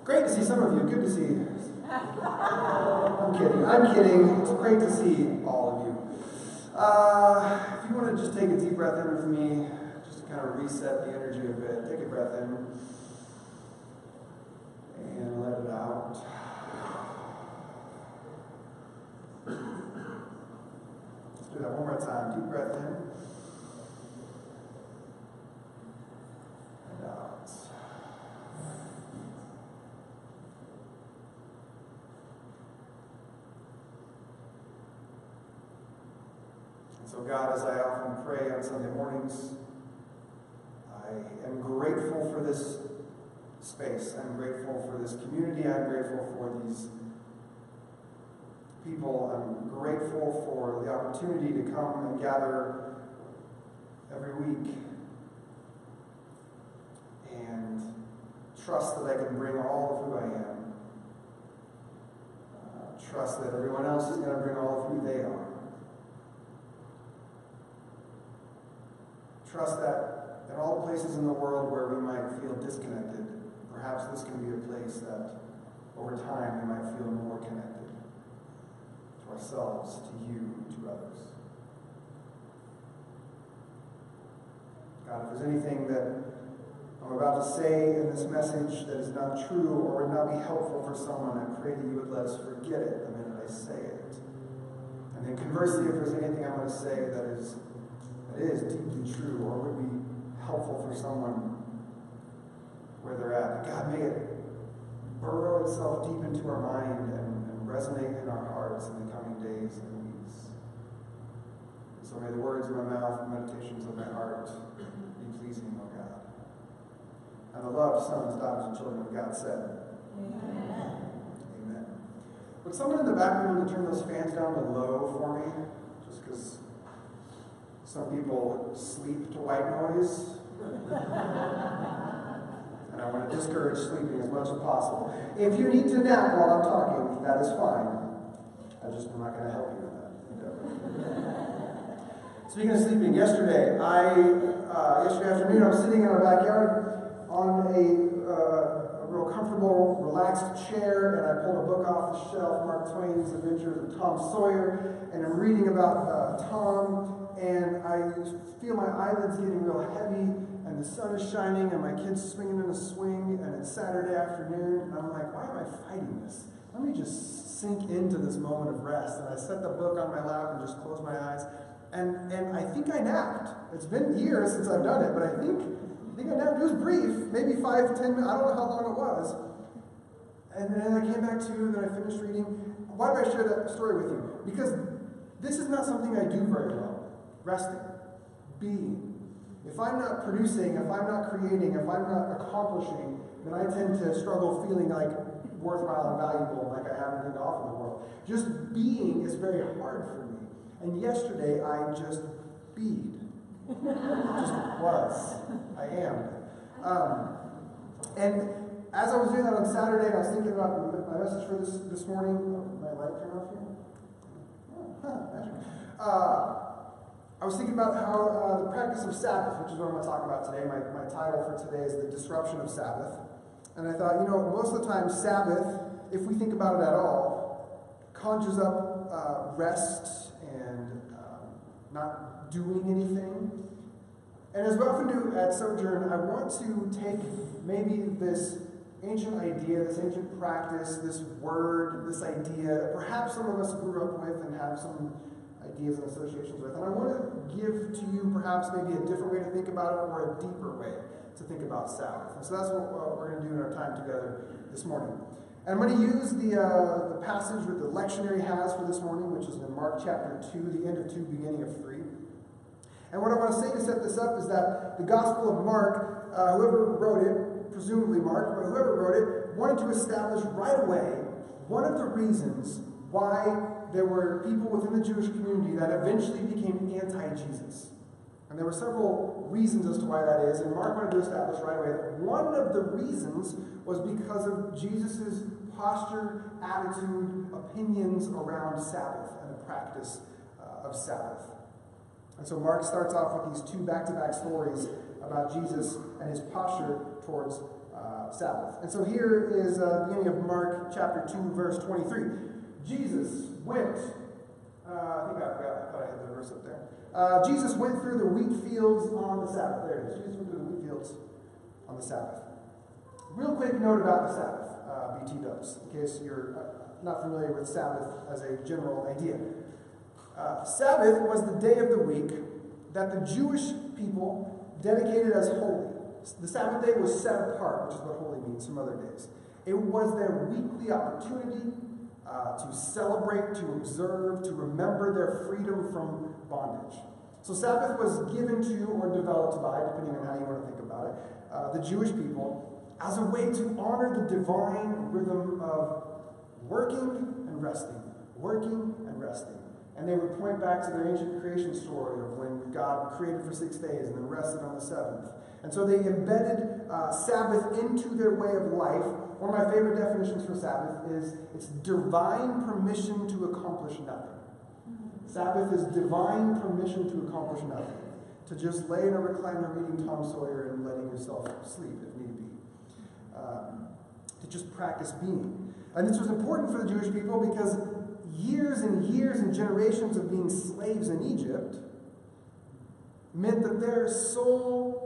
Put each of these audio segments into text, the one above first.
Great to see some of you. Good to see you. I'm kidding. It's great to see all of you. If you want to just take a deep breath in with me, just to kind of reset the energy a bit, take a breath in and let it out. Let's do that one more time. Deep breath in and out. So God, as I often pray on Sunday mornings, I am grateful for this space. I'm grateful for this community. I'm grateful for these people. I'm grateful for the opportunity to come and gather every week and trust that I can bring all of who I am. Trust that everyone else is going to bring all of who they are. Trust that in all the places in the world where we might feel disconnected, perhaps this can be a place that over time we might feel more connected to ourselves, to you, to others. God, if there's anything that I'm about to say in this message that is not true or would not be helpful for someone, I pray that you would let us forget it the minute I say it. And then conversely, if there's anything I'm going to say that is deeply true or would be helpful for someone where they're at, God, may it burrow itself deep into our mind and resonate in our hearts in the coming days and weeks. So may the words of my mouth and meditations of my heart be pleasing, O God. And the loved sons, daughters, and children of God said, Amen. Amen. Would someone in the back room to turn those fans down to low for me? Just because some people sleep to white noise. And I want to discourage sleeping as much as possible. If you need to nap while I'm talking, that is fine. I'm not going to help you with that. Speaking of sleeping, yesterday afternoon, I was sitting in our backyard on a real comfortable, relaxed chair, and I pulled a book off the shelf, Mark Twain's Adventures of Tom Sawyer, and I'm reading about Tom. And I feel my eyelids getting real heavy, and the sun is shining, and my kid's swinging in a swing, and it's Saturday afternoon, and I'm like, why am I fighting this? Let me just sink into this moment of rest. And I set the book on my lap and just closed my eyes, and I think I napped. It's been years since I've done it, but I think I napped. It was brief, maybe 5 to 10 minutes, I don't know how long it was. And then I came back to, and then I finished reading. Why do I share that story with you? Because this is not something I do very well. Resting, being. If I'm not producing, if I'm not creating, if I'm not accomplishing, then I tend to struggle feeling like worthwhile and valuable, like I have anything to offer the world. Just being is very hard for me. And yesterday, I just beed. Just was. I am. And as I was doing that on Saturday, I was thinking about my message for this morning. Oh, my light turned off here? I was thinking about how the practice of Sabbath, which is what I'm going to talk about today. My title for today is The Disruption of Sabbath. And I thought, most of the time Sabbath, if we think about it at all, conjures up rest and not doing anything. And as we often do at Sojourn, I want to take maybe this ancient idea, this ancient practice, this word, this idea that perhaps some of us grew up with and have some ideas and associations with. And I want to give to you perhaps maybe a different way to think about it or a deeper way to think about Sabbath. And so that's what we're going to do in our time together this morning. And I'm going to use the passage that the lectionary has for this morning, which is in Mark chapter 2, the end of 2, beginning of 3. And what I want to say to set this up is that the Gospel of Mark, whoever wrote it, presumably Mark, but whoever wrote it, wanted to establish right away one of the reasons why there were people within the Jewish community that eventually became anti-Jesus. And there were several reasons as to why that is, and Mark wanted to establish right away that one of the reasons was because of Jesus' posture, attitude, opinions around Sabbath and the practice of Sabbath. And so Mark starts off with these two back-to-back stories about Jesus and his posture towards Sabbath. And so here is the beginning of Mark chapter 2, verse 23. Jesus went, I think I forgot, I thought I had the verse up there. Jesus went through the wheat fields on the Sabbath. There it is. Jesus went through the wheat fields on the Sabbath. Real quick note about the Sabbath, BT dubs, in case you're not familiar with Sabbath as a general idea. Sabbath was the day of the week that the Jewish people dedicated as holy. The Sabbath day was set apart, which is what holy means from other days. It was their weekly opportunity to celebrate, to observe, to remember their freedom from bondage. So Sabbath was given to or developed by, depending on how you want to think about it, the Jewish people as a way to honor the divine rhythm of working and resting, working and resting. And they would point back to their ancient creation story of when God created for 6 days and then rested on the seventh. And so they embedded Sabbath into their way of life. One of my favorite definitions for Sabbath is it's divine permission to accomplish nothing. Sabbath is divine permission to accomplish nothing. To just lay in a recliner reading Tom Sawyer and letting yourself sleep if need be. To just practice being. And this was important for the Jewish people because years and generations of being slaves in Egypt meant that their sole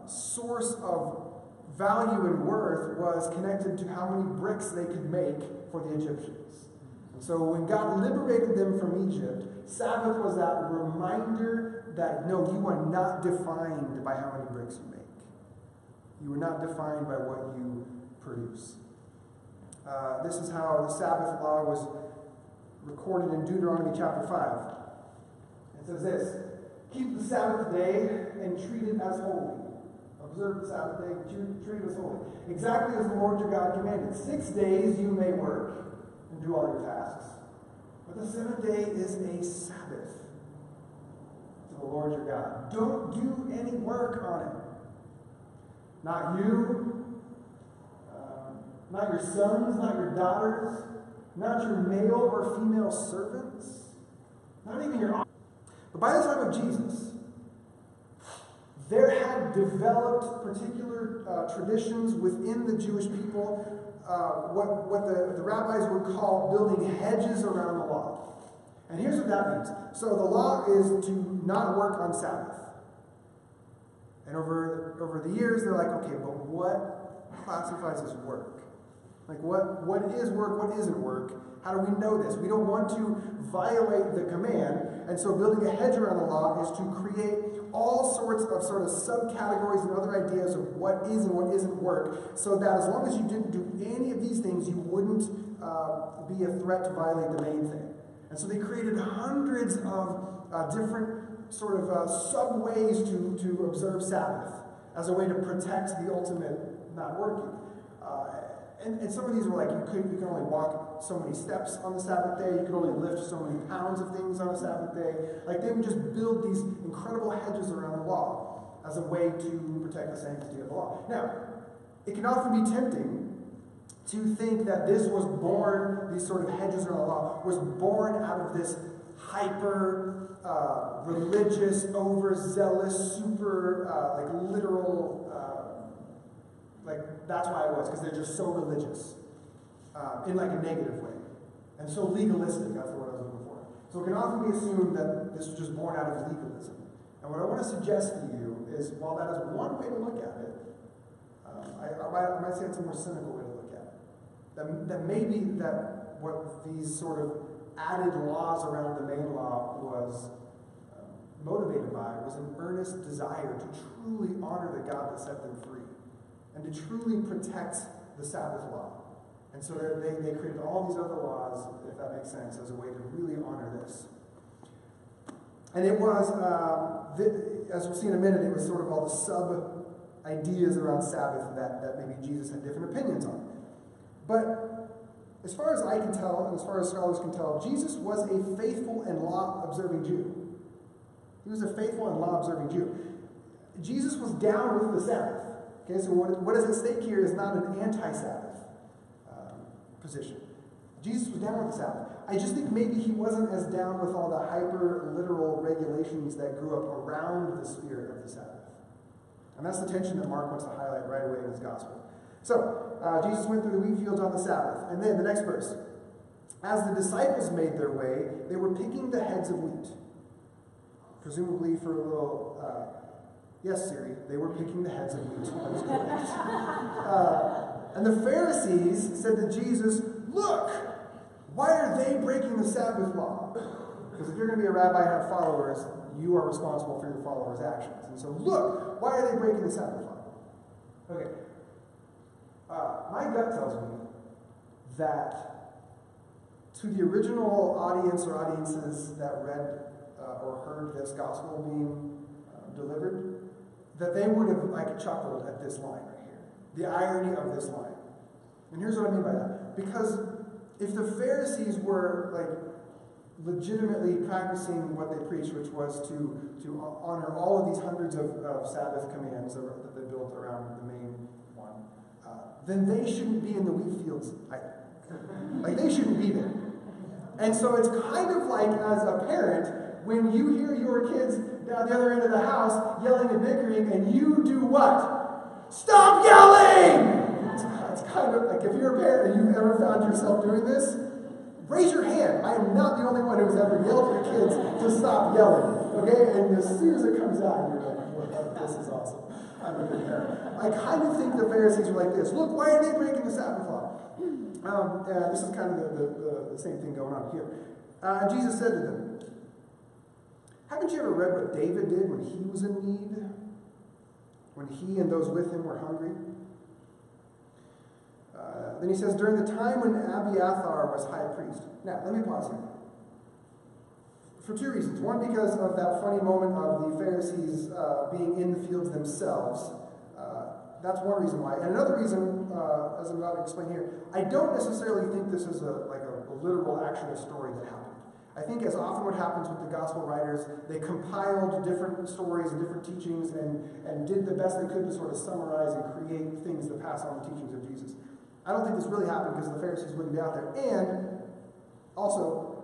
source of value and worth was connected to how many bricks they could make for the Egyptians. And so when God liberated them from Egypt, Sabbath was that reminder that no, you are not defined by how many bricks you make. You are not defined by what you produce. This is how the Sabbath law was recorded in Deuteronomy chapter 5. It says this: keep the Sabbath day and treat it as holy. Observe the Sabbath day and treat it as holy. Exactly as the Lord your God commanded. 6 days you may work and do all your tasks. But the seventh day is a Sabbath to the Lord your God. Don't do any work on it. Not you, not your sons, not your daughters, not your male or female servants, not even your... But by the time of Jesus, there had developed particular traditions within the Jewish people, what the rabbis would call building hedges around the law. And here's what that means. So the law is to not work on Sabbath. And over the years, they're like, okay, but what classifies as work? Like, what is work, what isn't work? How do we know this? We don't want to violate the command, and so building a hedge around the law is to create all sorts of sort of subcategories and other ideas of what is and what isn't work, so that as long as you didn't do any of these things, you wouldn't be a threat to violate the main thing. And so they created hundreds of different sort of sub-ways to observe Sabbath as a way to protect the ultimate not working. And some of these were like, you can only walk so many steps on the Sabbath day, you could only lift so many pounds of things on a Sabbath day. Like, they would just build these incredible hedges around the law as a way to protect the sanctity of the law. Now, it can often be tempting to think that this was born, these sort of hedges around the law, was born out of this hyper religious, overzealous, super like literal, like that's why it was, because they're just so religious in like a negative way, and so legalistic. That's the word I was looking for. So it can often be assumed that this was just born out of legalism. And what I want to suggest to you is, while that is one way to look at it, I might say it's a more cynical way to look at it. That maybe that what these sort of added laws around the main law was motivated by was an earnest desire to truly honor the God that set them free and to truly protect the Sabbath law. And so they created all these other laws, if that makes sense, as a way to really honor this. And it was, as we'll see in a minute, it was sort of all the sub-ideas around Sabbath that maybe Jesus had different opinions on. But as far as I can tell, and as far as scholars can tell, Jesus was a faithful and law-observing Jew. He was a faithful and law-observing Jew. Jesus was down with the Sabbath. Okay, so what is at stake here is not an anti-Sabbath position. Jesus was down with the Sabbath. I just think maybe he wasn't as down with all the hyper-literal regulations that grew up around the spirit of the Sabbath. And that's the tension that Mark wants to highlight right away in his gospel. So, Jesus went through the wheat fields on the Sabbath. And then the next verse. As the disciples made their way, they were picking the heads of wheat. Presumably for a little, yes, Siri, they were picking the heads of wheat. That was correct. And the Pharisees said to Jesus, "Look, why are they breaking the Sabbath law?" Because if you're going to be a rabbi and have followers, you are responsible for your followers' actions. And so, look, why are they breaking the Sabbath law? Okay. My gut tells me that to the original audience or audiences that read or heard this gospel being delivered, that they would have chuckled at this line right here. The irony of this line. And here's what I mean by that. Because if the Pharisees were legitimately practicing what they preached, which was to honor all of these hundreds of Sabbath commands that they built around the main one, then they shouldn't be in the wheat fields either. They shouldn't be there. And so it's kind of like, as a parent, when you hear your kids down the other end of the house yelling and bickering, and you do what? Stop yelling! It's kind of like, if you're a parent and you've ever found yourself doing this, raise your hand. I am not the only one who's ever yelled at your kids to stop yelling. Okay? And as soon as it comes out, you're like, well, this is awesome. I'm a good parent. I kind of think the Pharisees were like this. Look, why are they breaking the Sabbath law? This is kind of the same thing going on here. And Jesus said to them, "Haven't you ever read what David did when he was in need? When he and those with him were hungry?" Then he says, "During the time when Abiathar was high priest." Now, let me pause here. For two reasons. One, because of that funny moment of the Pharisees being in the fields themselves. That's one reason why. And another reason, as I'm about to explain here, I don't necessarily think this is a literal, actual story that happened. I think, as often what happens with the gospel writers, they compiled different stories and different teachings and did the best they could to sort of summarize and create things to pass on the teachings of Jesus. I don't think this really happened because the Pharisees wouldn't be out there. And also,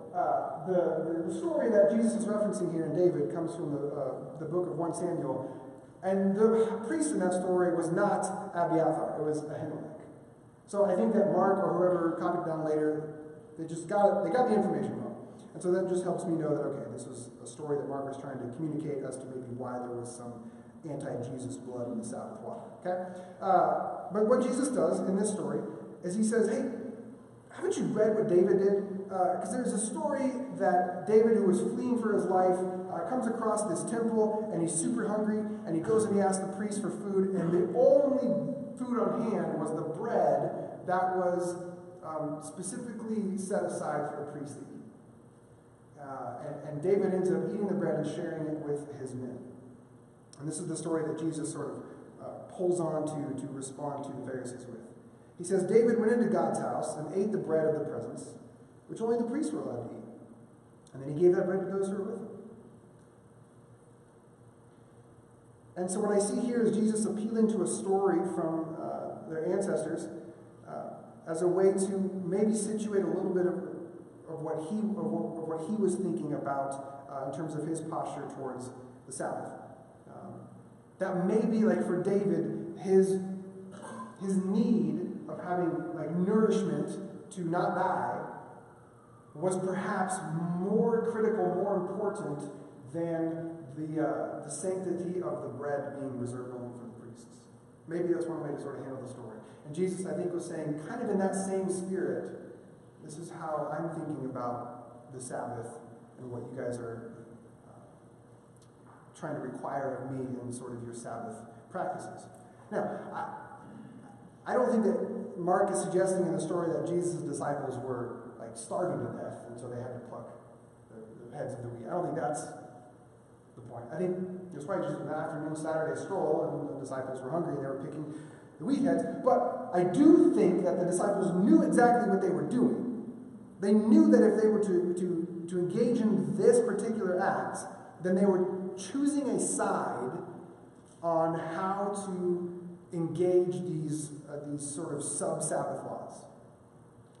the story that Jesus is referencing here in David comes from the book of 1 Samuel. And the priest in that story was not Abiathar. It was Ahimelech. So I think that Mark or whoever copied it down later, they got the information wrong. And so that just helps me know that, okay, this was a story that Mark was trying to communicate as to maybe why there was some anti-Jesus blood in the Sabbath water. Okay? But what Jesus does in this story is he says, "Hey, haven't you read what David did?" Because there's a story that David, who was fleeing for his life, comes across this temple, and he's super hungry, and he goes and he asks the priest for food, and the only food on hand was the bread that was specifically set aside for the priest to eat. And David ends up eating the bread and sharing it with his men. And this is the story that Jesus sort of pulls on to respond to the Pharisees with. He says, "David went into God's house and ate the bread of the presence, which only the priests were allowed to eat. And then he gave that bread to those who were with him." And so what I see here is Jesus appealing to a story from their ancestors as a way to maybe situate a little bit of what he was thinking about in terms of his posture towards the Sabbath. That may be, like for David, his need of having nourishment to not die was perhaps more critical, more important than the sanctity of the bread being reserved only for the priests. Maybe that's one way to sort of handle the story. And Jesus, I think, was saying, kind of in that same spirit, this is how I'm thinking about the Sabbath and what you guys are trying to require of me in sort of your Sabbath practices. Now, I don't think that Mark is suggesting in the story that Jesus' disciples were starving to death, and so they had to pluck the heads of the wheat. I don't think that's the point. I think it was probably just an afternoon Saturday stroll, and the disciples were hungry and they were picking the wheat heads. But I do think that the disciples knew exactly what they were doing. They knew that if they were to engage in this particular act, then they were choosing a side on how to engage these sort of sub-Sabbath laws.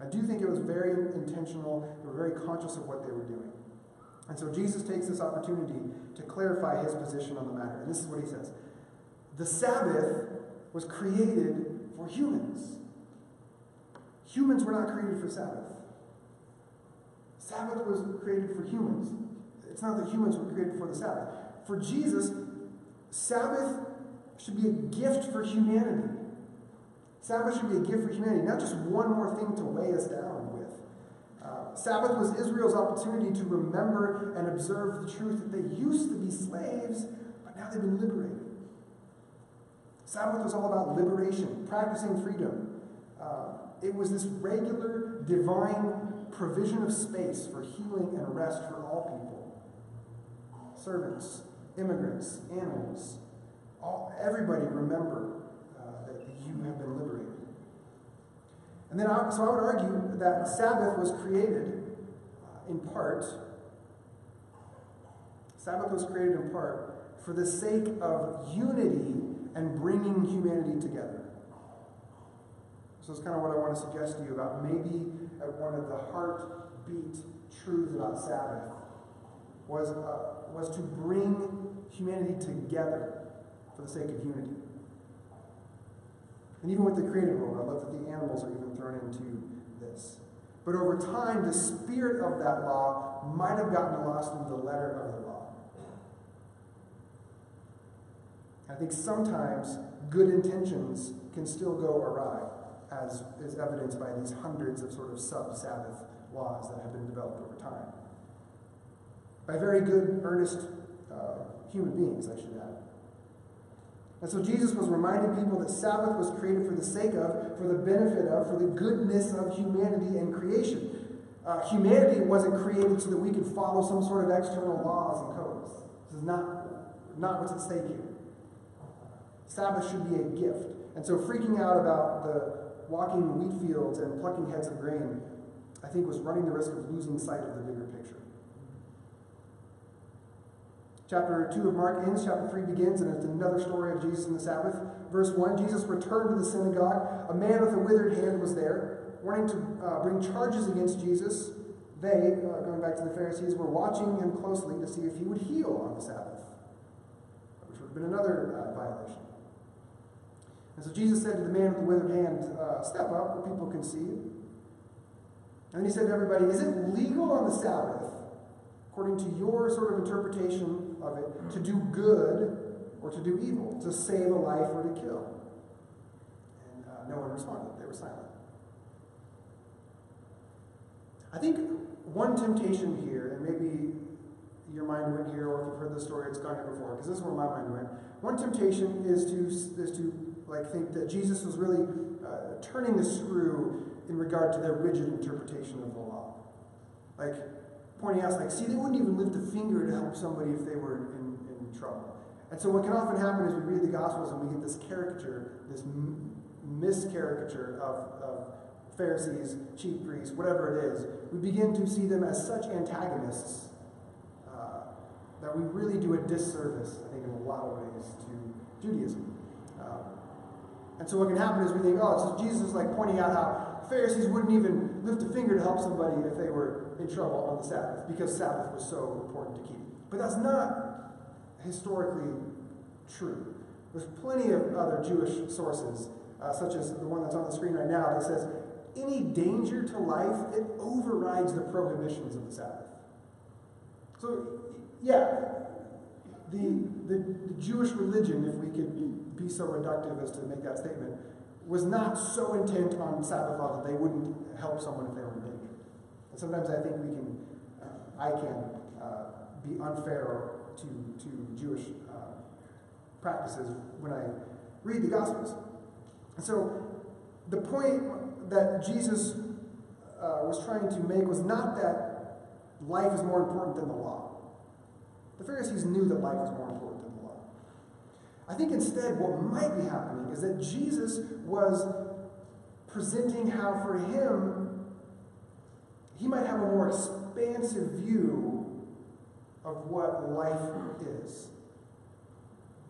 I do think it was very intentional. They were very conscious of what they were doing. And so Jesus takes this opportunity to clarify his position on the matter. And this is what he says. The Sabbath was created for humans. Humans were not created for Sabbath. Sabbath was created for humans. It's not that humans were created for the Sabbath. For Jesus, Sabbath should be a gift for humanity. Sabbath should be a gift for humanity, not just one more thing to weigh us down with. Sabbath was Israel's opportunity to remember and observe the truth that they used to be slaves, but now they've been liberated. Sabbath was all about liberation, practicing freedom. It was this regular, divine provision of space for healing and rest for all people. Servants, immigrants, animals, everybody remember that you have been liberated. And then, so I would argue that Sabbath was created in part for the sake of unity and bringing humanity together. So it's kind of what I want to suggest to you about maybe one of the heartbeat truths about Sabbath was to bring humanity together for the sake of unity. And even with the created world, I love that the animals are even thrown into this. But over time, the spirit of that law might have gotten lost in the letter of the law. I think sometimes good intentions can still go awry, as is evidenced by these hundreds of sort of sub-Sabbath laws that have been developed over time. By very good, earnest human beings, I should add. And so Jesus was reminding people that Sabbath was created for the sake of, for the benefit of, for the goodness of humanity and creation. Humanity wasn't created so that we could follow some sort of external laws and codes. This is not what's at stake here. Sabbath should be a gift. And so freaking out about the walking wheat fields and plucking heads of grain, I think, was running the risk of losing sight of the bigger picture. Chapter 2 of Mark ends, chapter 3 begins, and it's another story of Jesus and the Sabbath. Verse 1, Jesus returned to the synagogue. A man with a withered hand was there, wanting to bring charges against Jesus. They, going back to the Pharisees, were watching him closely to see if he would heal on the Sabbath, which would have been another violation. And so Jesus said to the man with the withered hand, step up where people can see you. And then he said to everybody, is it legal on the Sabbath, according to your sort of interpretation of it, to do good or to do evil, to save a life or to kill? And no one responded. They were silent. I think one temptation here, and maybe your mind went here, or if you've heard the story, it's gone here before, because this is where my mind went. One temptation is to think that Jesus was really turning the screw in regard to their rigid interpretation of the law. Like, pointing out, like, see, they wouldn't even lift a finger to help somebody if they were in trouble. And so what can often happen is we read the Gospels and we get this caricature, this miscaricature of Pharisees, chief priests, whatever it is. We begin to see them as such antagonists that we really do a disservice, I think, in a lot of ways to Judaism. And so what can happen is we think, oh, so Jesus is like pointing out how Pharisees wouldn't even lift a finger to help somebody if they were in trouble on the Sabbath, because Sabbath was so important to keep. But that's not historically true. There's plenty of other Jewish sources, such as the one that's on the screen right now, that says any danger to life, it overrides the prohibitions of the Sabbath. So, yeah, the Jewish religion, if we could be so reductive as to make that statement, was not so intent on Sabbath law that they wouldn't help someone if they were in danger. And sometimes I think I can be unfair to Jewish practices when I read the Gospels. And so the point that Jesus was trying to make was not that life is more important than the law. The Pharisees knew that life was more important than the law. I think instead what might be happening is that Jesus was presenting how for him, he might have a more expansive view of what life is.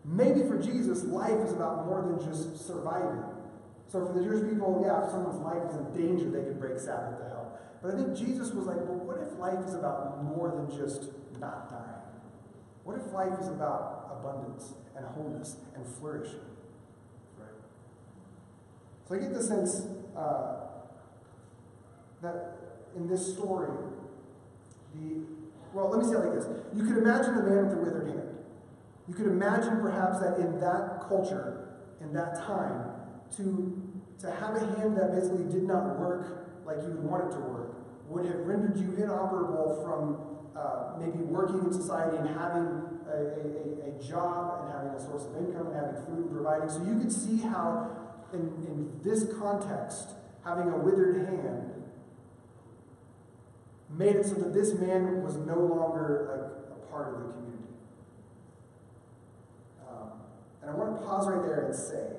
Maybe for Jesus, life is about more than just surviving. So for the Jewish people, yeah, if someone's life is in danger, they could break Sabbath to help. But I think Jesus was like, well, what if life is about more than just not dying? What if life is about abundance and wholeness and flourishing? Right? So I get the sense that in this story, let me say it like this. You could imagine the man with the withered hand. You could imagine perhaps that in that culture, in that time, to have a hand that basically did not work like you would want it to work would have rendered you inoperable from maybe working in society and having a job and having a source of income and having food and providing. So you could see how in this context, having a withered hand made it so that this man was no longer a part of the community. And I want to pause right there and say,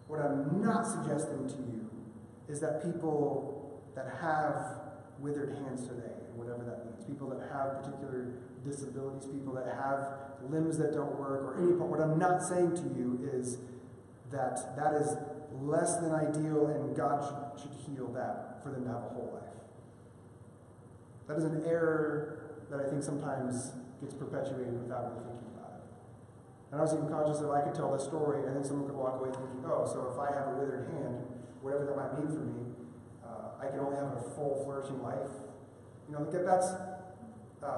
what I'm not suggesting to you is that people that have withered hands today, whatever that means, people that have particular disabilities, people that have limbs that don't work, or any part, what I'm not saying to you is that that is less than ideal and God should heal that for them to have a whole life. That is an error that I think sometimes gets perpetuated without really thinking about it. And I was even conscious of I could tell this story and then someone could walk away thinking, oh, so if I have a withered hand, whatever that might mean for me, I can only have a full, flourishing life. You know, that's, I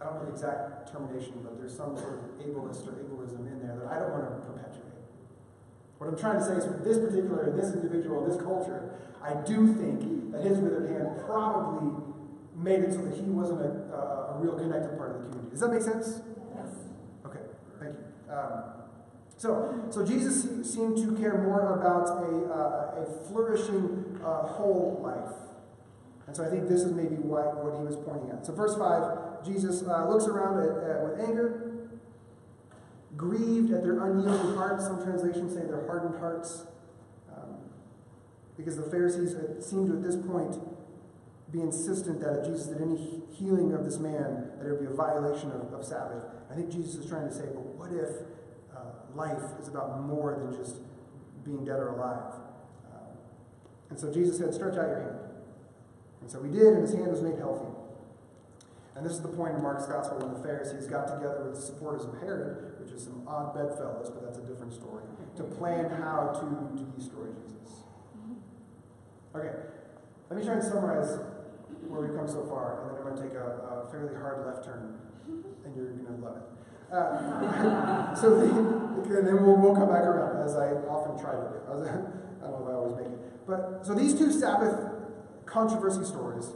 don't know the exact termination, but there's some sort of ableist or ableism in there that I don't want to perpetuate. What I'm trying to say is for this particular, this individual, this culture, I do think that his withered hand probably made it so that he wasn't a real connected part of the community. Does that make sense? Yes. Okay, thank you. So Jesus seemed to care more about a flourishing whole life. And so I think this is maybe what he was pointing at. So verse 5, Jesus looks around with anger, grieved at their unyielding hearts. Some translations say their hardened hearts. Because the Pharisees seemed to, at this point, be insistent that if Jesus did any healing of this man, that it would be a violation of Sabbath. I think Jesus is trying to say, but what if life is about more than just being dead or alive? And so Jesus said, stretch out your hand. And so he did, and his hand was made healthy. And this is the point in Mark's Gospel when the Pharisees got together with the supporters of Herod, which is some odd bedfellows, but that's a different story, to plan how to destroy Jesus. Okay, let me try and summarize where we've come so far, and then I'm going to take a fairly hard left turn, and you're going to love it. And then we'll come back around, as I often try to do. I don't know if I always make it. But so these two Sabbath controversy stories,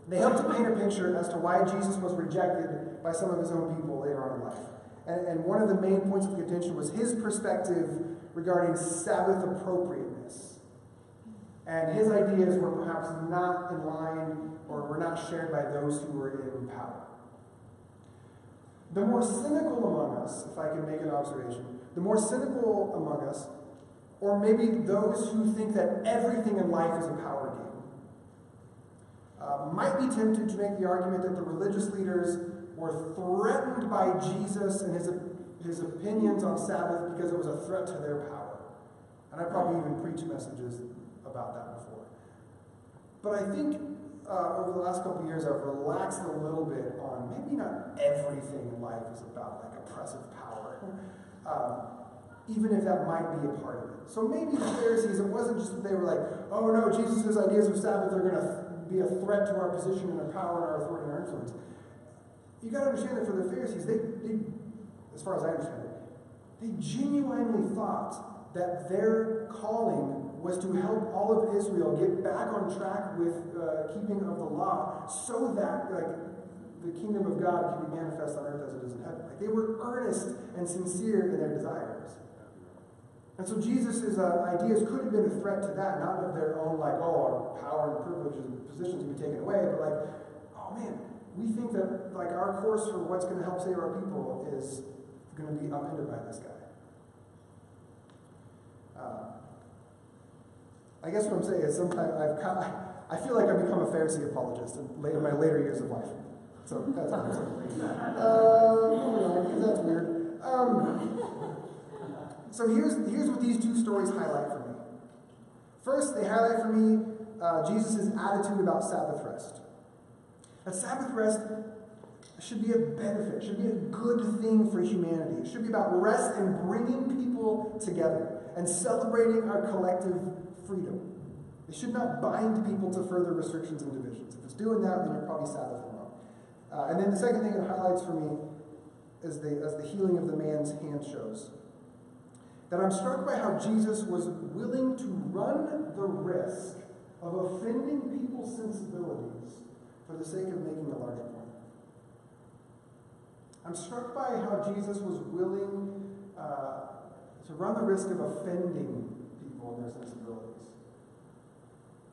they help to paint a picture as to why Jesus was rejected by some of his own people later on in life. And one of the main points of contention was his perspective regarding Sabbath appropriateness. And his ideas were perhaps not in line or were not shared by those who were in power. The more cynical among us, if I can make an observation, the more cynical among us, or maybe those who think that everything in life is a power game, might be tempted to make the argument that the religious leaders were threatened by Jesus and his opinions on Sabbath because it was a threat to their power. And I probably even preached messages about that before. But I think over the last couple of years I've relaxed a little bit on maybe not everything in life is about like oppressive power. Even if that might be a part of it. So maybe the Pharisees, it wasn't just that they were like, oh no, Jesus' ideas of Sabbath are going to be a threat to our position and our power and our authority and our influence. You got to understand that for the Pharisees, they, as far as I understand it, they genuinely thought that their calling was to help all of Israel get back on track with keeping of the law, so that the kingdom of God can be manifest on earth as it is in heaven. Like they were earnest and sincere in their desires. And so Jesus' ideas could have been a threat to that, not of their own, like, oh, our power and privileges and positions can be taken away, but like, oh man, we think that like our course for what's going to help save our people is going to be upended by this guy. I guess what I'm saying is sometimes I feel like I've become a Pharisee apologist in my later years of life. So that's what I'm saying. Because that's weird. So here's what these two stories highlight for me. First, they highlight for me Jesus' attitude about Sabbath rest. That Sabbath rest should be a benefit, should be a good thing for humanity. It should be about rest and bringing people together. and celebrating our collective freedom. It should not bind people to further restrictions and divisions. If it's doing that, then you're probably Sabbathing wrong. And then the second thing it highlights for me is as the healing of the man's hand shows, that I'm struck by how Jesus was willing to run the risk of offending people's sensibilities for the sake of making a larger point. I'm struck by how Jesus was willing to run the risk of offending people and their sensibilities,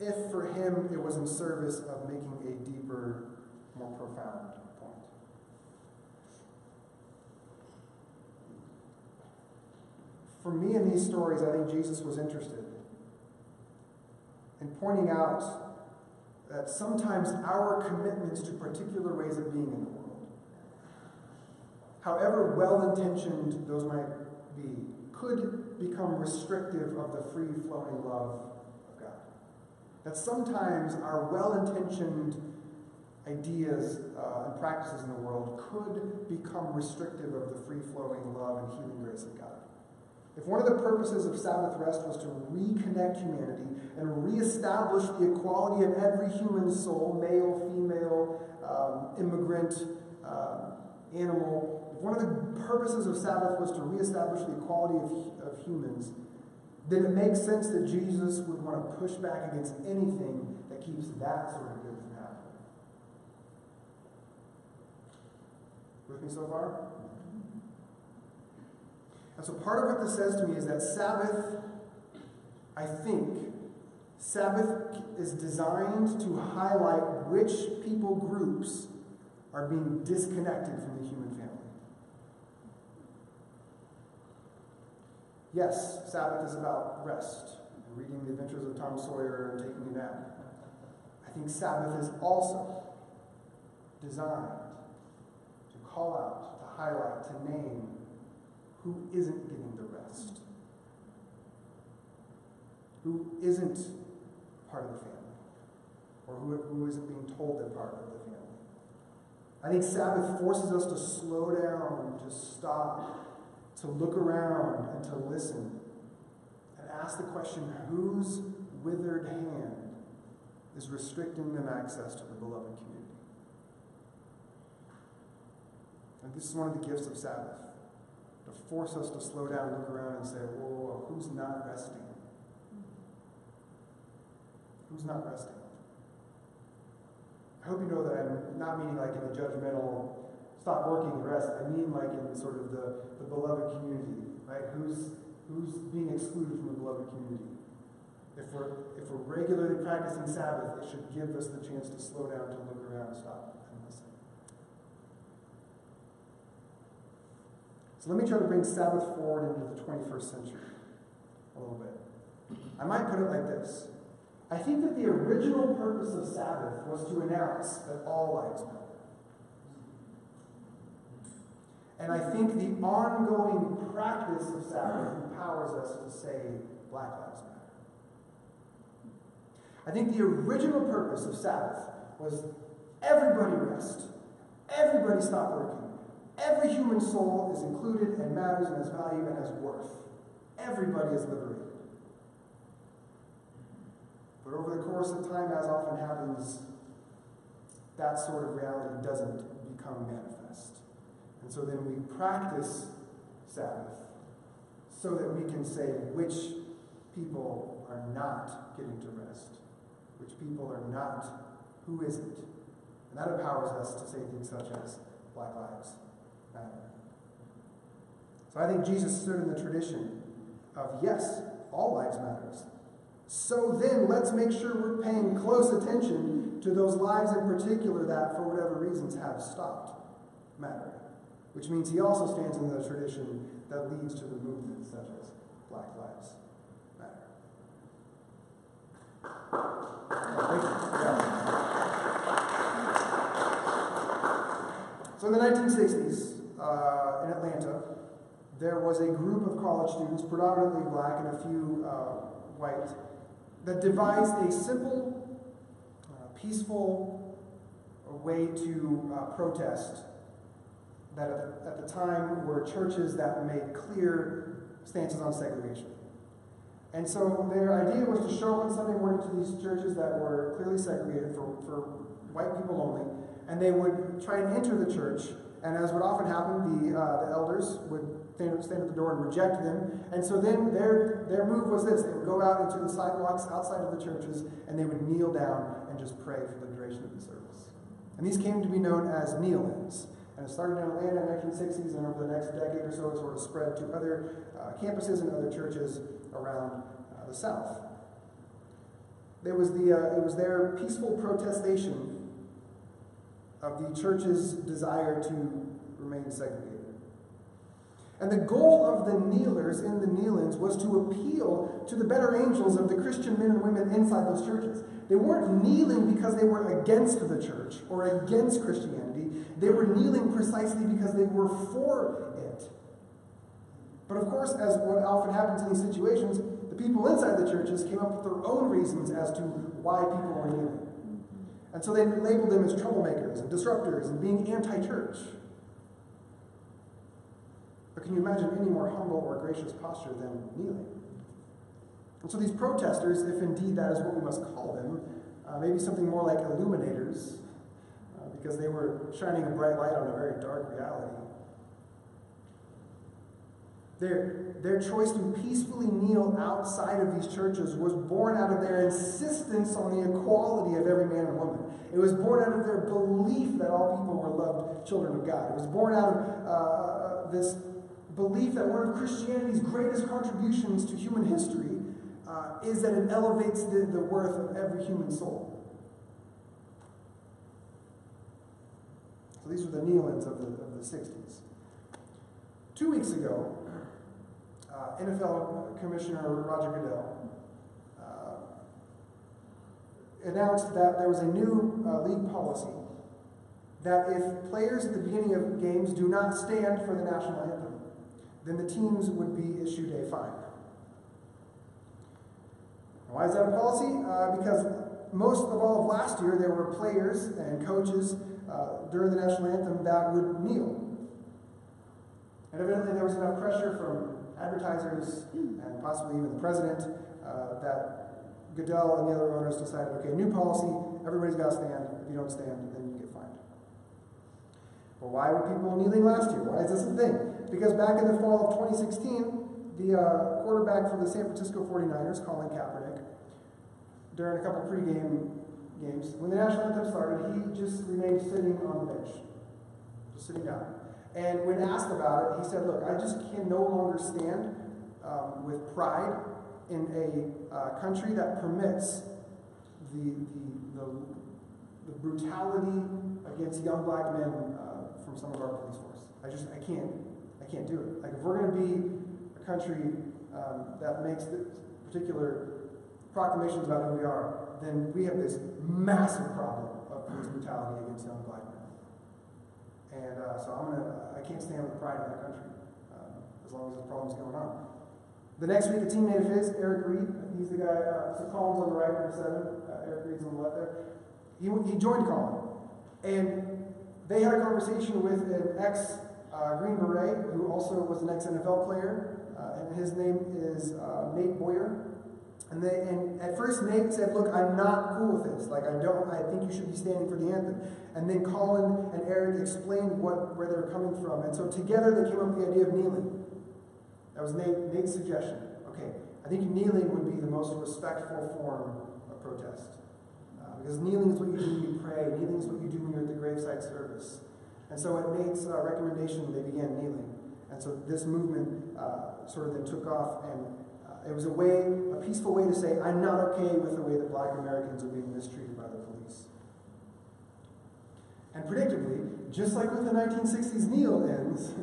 if for him it was in service of making a deeper, more profound point. For me in these stories, I think Jesus was interested in pointing out that sometimes our commitments to particular ways of being in the world, however well-intentioned those might be, could become restrictive of the free-flowing love of God. That sometimes our well-intentioned ideas and practices in the world could become restrictive of the free-flowing love and healing grace of God. If one of the purposes of Sabbath rest was to reconnect humanity and reestablish the equality of every human soul, male, female, immigrant, animal, if one of the purposes of Sabbath was to reestablish the equality of humans, then it makes sense that Jesus would want to push back against anything that keeps that sort of good from happening. With me so far? And so part of what this says to me is that Sabbath, I think, Sabbath is designed to highlight which people groups are being disconnected from the human family. Yes, Sabbath is about rest, and reading the adventures of Tom Sawyer and taking a nap. I think Sabbath is also designed to call out, to highlight, to name who isn't getting the rest, who isn't part of the family, or who isn't being told they're part of the family. I think Sabbath forces us to slow down, to stop, to look around, and to listen, and ask the question, whose withered hand is restricting them access to the beloved community? And this is one of the gifts of Sabbath, to force us to slow down, look around, and say, whoa, who's not resting? Who's not resting? I hope you know that I'm not meaning like in the judgmental, stop working and rest. I mean like in sort of the beloved community, right? Who's being excluded from the beloved community? If we're regularly practicing Sabbath, it should give us the chance to slow down, to look around, stop, and listen. So let me try to bring Sabbath forward into the 21st century a little bit. I might put it like this. I think that the original purpose of Sabbath was to announce that all lives matter. And I think the ongoing practice of Sabbath empowers us to say Black Lives Matter. I think the original purpose of Sabbath was everybody rest, everybody stop working, every human soul is included and matters and has value and has worth. Everybody is liberated. But over the course of time, as often happens, that sort of reality doesn't become manifest. And so then we practice Sabbath so that we can say which people are not getting to rest, which people are not, who isn't. And that empowers us to say things such as Black Lives Matter. So I think Jesus stood in the tradition of, yes, all lives matters. So then, let's make sure we're paying close attention to those lives in particular that, for whatever reasons, have stopped mattering. Which means he also stands in the tradition that leads to the movement such as Black Lives Matter. Thank you. Yeah. So in the 1960s, in Atlanta, there was a group of college students, predominantly black and a few white, that devised a simple, peaceful way to protest that at the time were churches that made clear stances on segregation. And so their idea was to show up on Sunday morning to these churches that were clearly segregated for white people only, and they would try and enter the church, and as would often happen, the elders would stand at the door and reject them. And so then their move was this: they would go out into the sidewalks outside of the churches, and they would kneel down and just pray for the duration of the service. And these came to be known as kneel-ins. And it started in Atlanta in the 1960s, and over the next decade or so, it sort of spread to other campuses and other churches around the South. It was their peaceful protestation of the church's desire to remain segregated. And the goal of the kneelers in the kneel-ins was to appeal to the better angels of the Christian men and women inside those churches. They weren't kneeling because they were against the church or against Christianity. They were kneeling precisely because they were for it. But of course, as what often happens in these situations, the people inside the churches came up with their own reasons as to why people were kneeling. And so they labeled them as troublemakers and disruptors and being anti-church. But can you imagine any more humble or gracious posture than kneeling? And so these protesters, if indeed that is what we must call them, maybe something more like illuminators, because they were shining a bright light on a very dark reality. Their choice to peacefully kneel outside of these churches was born out of their insistence on the equality of every man and woman. It was born out of their belief that all people were loved children of God. It was born out of this belief that one of Christianity's greatest contributions to human history is that it elevates the worth of every human soul. So these were the kneel-ins of the 60s. 2 weeks ago, NFL Commissioner Roger Goodell announced that there was a new league policy that if players at the beginning of games do not stand for the national anthem, then the teams would be issued a fine. Why is that a policy? Because most of all of last year, there were players and coaches during the national anthem that would kneel. And evidently there was enough pressure from advertisers and possibly even the president that Goodell and the other owners decided, okay, new policy, everybody's got to stand. If you don't stand, then you get fined. Well, why were people kneeling last year? Why is this a thing? Because back in the fall of 2016, the quarterback for the San Francisco 49ers, Colin Kaepernick, during a couple pregame games, when the national anthem started, he just remained sitting on the bench, just sitting down. And when asked about it, he said, look, I just can no longer stand with pride in a country that permits the brutality against young black men from some of our police force. I can't do it. Like, if we're going to be a country that makes particular proclamations about who we are, then we have this massive problem of police brutality against young black men. And so I can't stand with pride in our country as long as this problem's going on. The next week, a teammate of his, Eric Reed, he's the guy, so Colin's on the right, number 7, Eric Reed's on the left there. He joined Colin. And they had a conversation with an ex-Green Beret, who also was an ex-NFL player, and his name is Nate Boyer. And at first Nate said, look, I'm not cool with this. Like, I think you should be standing for the anthem. And then Colin and Eric explained where they were coming from. And so together they came up with the idea of kneeling. That was Nate's suggestion. Okay, I think kneeling would be the most respectful form of protest. Because kneeling is what you do when you pray. Kneeling is what you do when you're at the graveside service. And so at Nate's recommendation, they began kneeling. And so this movement sort of then took off, and it was a peaceful way to say, I'm not okay with the way that black Americans are being mistreated by the police. And predictably, just like with the 1960s kneel-ins,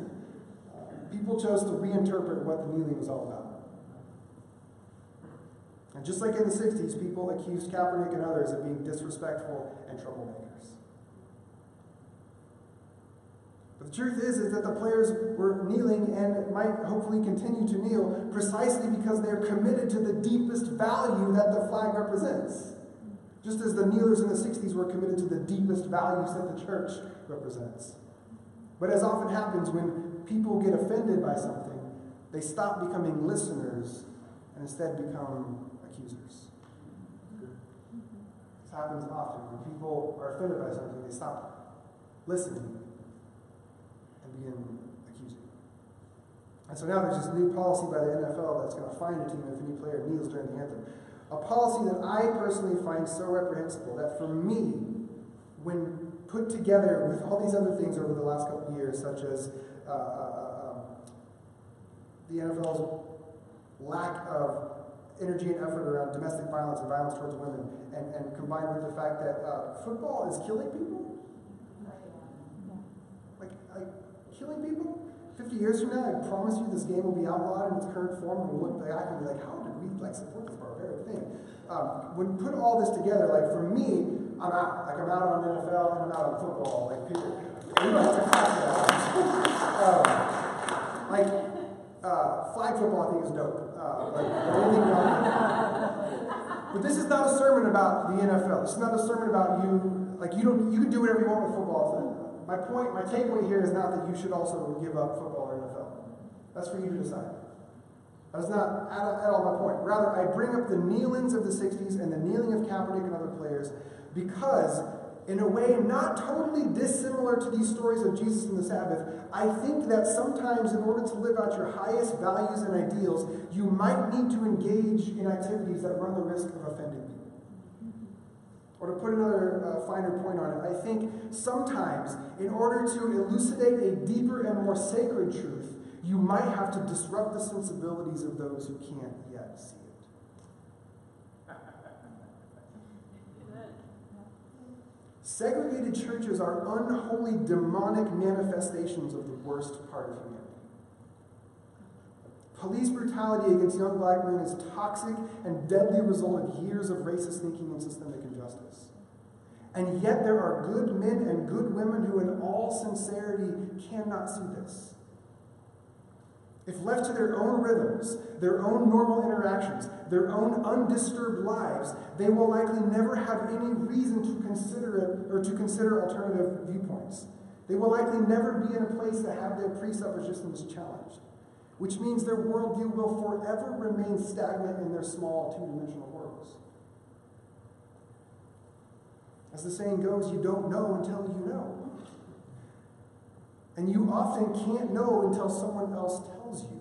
people chose to reinterpret what the kneeling was all about. And just like in the 60s, people accused Kaepernick and others of being disrespectful and troublemakers. But the truth is that the players were kneeling and might hopefully continue to kneel precisely because they're committed to the deepest value that the flag represents. Just as the kneelers in the 60s were committed to the deepest values that the church represents. But as often happens when people get offended by something, they stop becoming listeners and instead become accusers. This happens often. When people are offended by something, they stop listening and begin accusing. And so now there's this new policy by the NFL that's going to fine a team if any player kneels during the anthem. A policy that I personally find so reprehensible that for me, when put together with all these other things over the last couple of years, such as the NFL's lack of energy and effort around domestic violence and violence towards women, and combined with the fact that football is killing people? Like killing people? 50 years from now, I promise you this game will be outlawed in its current form, and we'll look back and be like, how did we support this barbaric thing? When put all this together, like for me, I'm out. Like I'm out on NFL and I'm out on football. Like period. You don't have to clap for that. Flag football I think is dope. Anything beyond that. But this is not a sermon about the NFL. This is not a sermon about you. Like you can do whatever you want with football. My point, my takeaway here is not that you should also give up football or NFL. That's for you to decide. That's not at all my point. Rather, I bring up the kneelings of the 60s and the kneeling of Kaepernick and other players because, in a way not totally dissimilar to these stories of Jesus and the Sabbath, I think that sometimes in order to live out your highest values and ideals, you might need to engage in activities that run the risk of offending people. Or to put another finer point on it, I think sometimes in order to elucidate a deeper and more sacred truth, you might have to disrupt the sensibilities of those who can't yet see it. Segregated churches are unholy, demonic manifestations of the worst part of humanity. Police brutality against young black men is toxic and deadly result of years of racist thinking and systemic injustice. And yet there are good men and good women who in all sincerity cannot see this. If left to their own rhythms, their own normal interactions, their own undisturbed lives, they will likely never have any reason to consider it or to consider alternative viewpoints. They will likely never be in a place to have their presuppositions challenged, which means their worldview will forever remain stagnant in their small two-dimensional worlds. As the saying goes, you don't know until you know. And you often can't know until someone else tells you,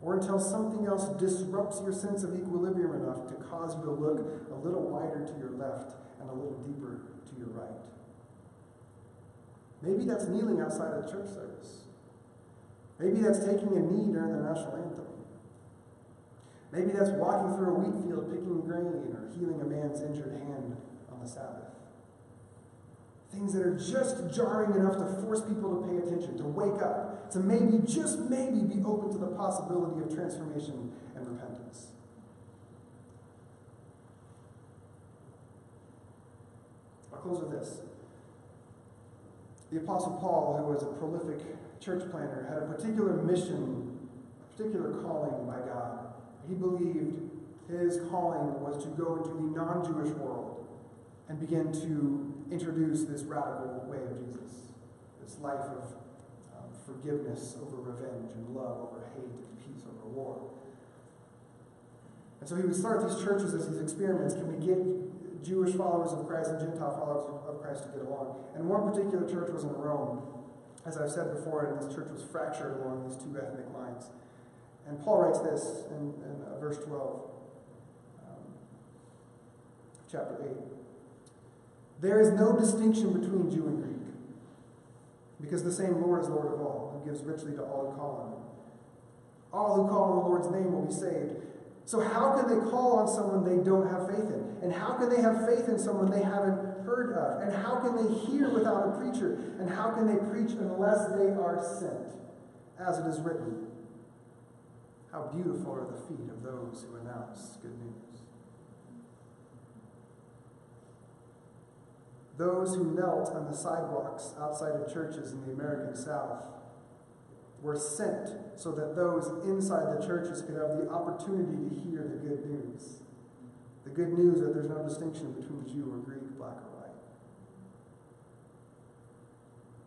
or until something else disrupts your sense of equilibrium enough to cause you to look a little wider to your left and a little deeper to your right. Maybe that's kneeling outside of church service. Maybe that's taking a knee during the national anthem. Maybe that's walking through a wheat field picking grain or healing a man's injured hand on the Sabbath. Things that are just jarring enough to force people to pay attention, to wake up, to maybe, just maybe, be open to the possibility of transformation and repentance. I'll close with this. The Apostle Paul, who was a prolific church planner, had a particular mission, a particular calling by God. He believed his calling was to go into the non-Jewish world and begin to introduce this radical way of Jesus, this life of forgiveness over revenge and love over hate and peace over war. And so he would start these churches as these experiments. Can we get Jewish followers of Christ and Gentile followers of Christ to get along? And one particular church was in Rome. As I've said before, and this church was fractured along these two ethnic lines. And Paul writes this in verse 12, chapter 8. There is no distinction between Jew and Greek, because the same Lord is Lord of all, who gives richly to all who call on him. All who call on the Lord's name will be saved. So how can they call on someone they don't have faith in? And how can they have faith in someone they haven't heard of? And how can they hear without a preacher? And how can they preach unless they are sent? As it is written, how beautiful are the feet of those who announce good news. Those who knelt on the sidewalks outside of churches in the American South were sent so that those inside the churches could have the opportunity to hear the good news. The good news that there's no distinction between Jew or Greek, black or white.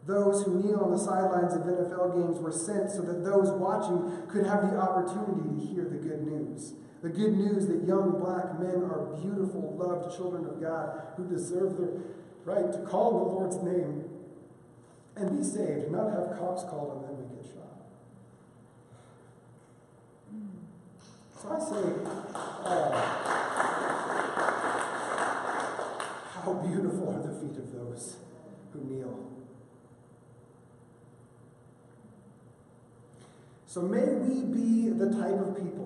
Those who kneel on the sidelines of NFL games were sent so that those watching could have the opportunity to hear the good news. The good news that young black men are beautiful, loved children of God who deserve the right to call the Lord's name and be saved, not have cops called and then we get shot. So I say, how beautiful are the feet of those who kneel. So may we be the type of people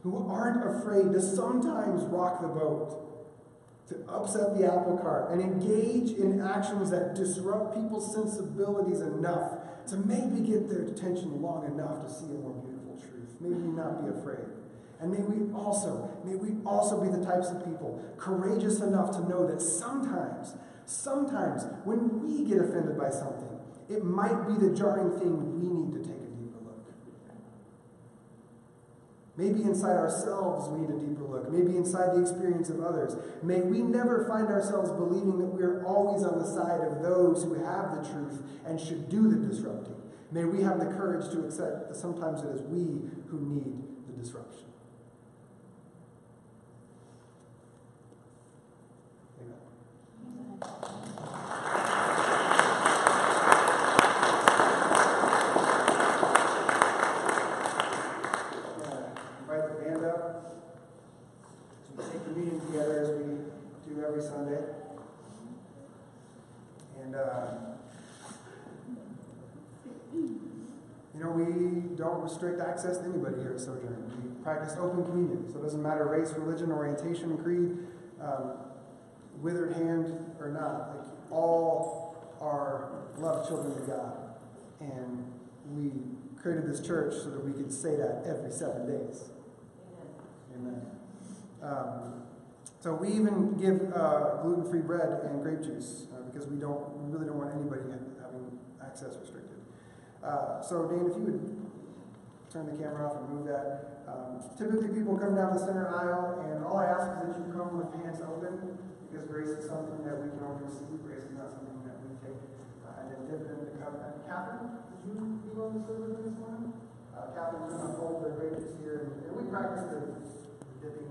who aren't afraid to sometimes rock the boat, to upset the apple cart, and engage in actions that disrupt people's sensibilities enough to maybe get their attention long enough to see a more beautiful truth. May we not be afraid. And may we also be the types of people courageous enough to know that sometimes when we get offended by something, it might be the jarring thing we need to take a deeper look. Maybe inside ourselves we need a deeper look. Maybe inside the experience of others. May we never find ourselves believing that we're always on the side of those who have the truth and should do the disrupting. May we have the courage to accept that sometimes it is we who need the disruption. Together as we do every Sunday. And, we don't restrict access to anybody here at Sojourn. We practice open communion, so it doesn't matter race, religion, orientation, creed, withered hand or not. Like, all are loved children of God. And we created this church so that we could say that every 7 days. Amen. So we even give gluten-free bread and grape juice because we really don't want anybody having access restricted. So Dane, if you would turn the camera off and move that. Typically people come down the center aisle, and all I ask is that you come with hands open, because grace is something that we can only receive. Grace is not something that we take. And then dip in the cup. And Catherine, did you be on the server this morning? Catherine's going to hold the grape juice here, and we practice the dipping.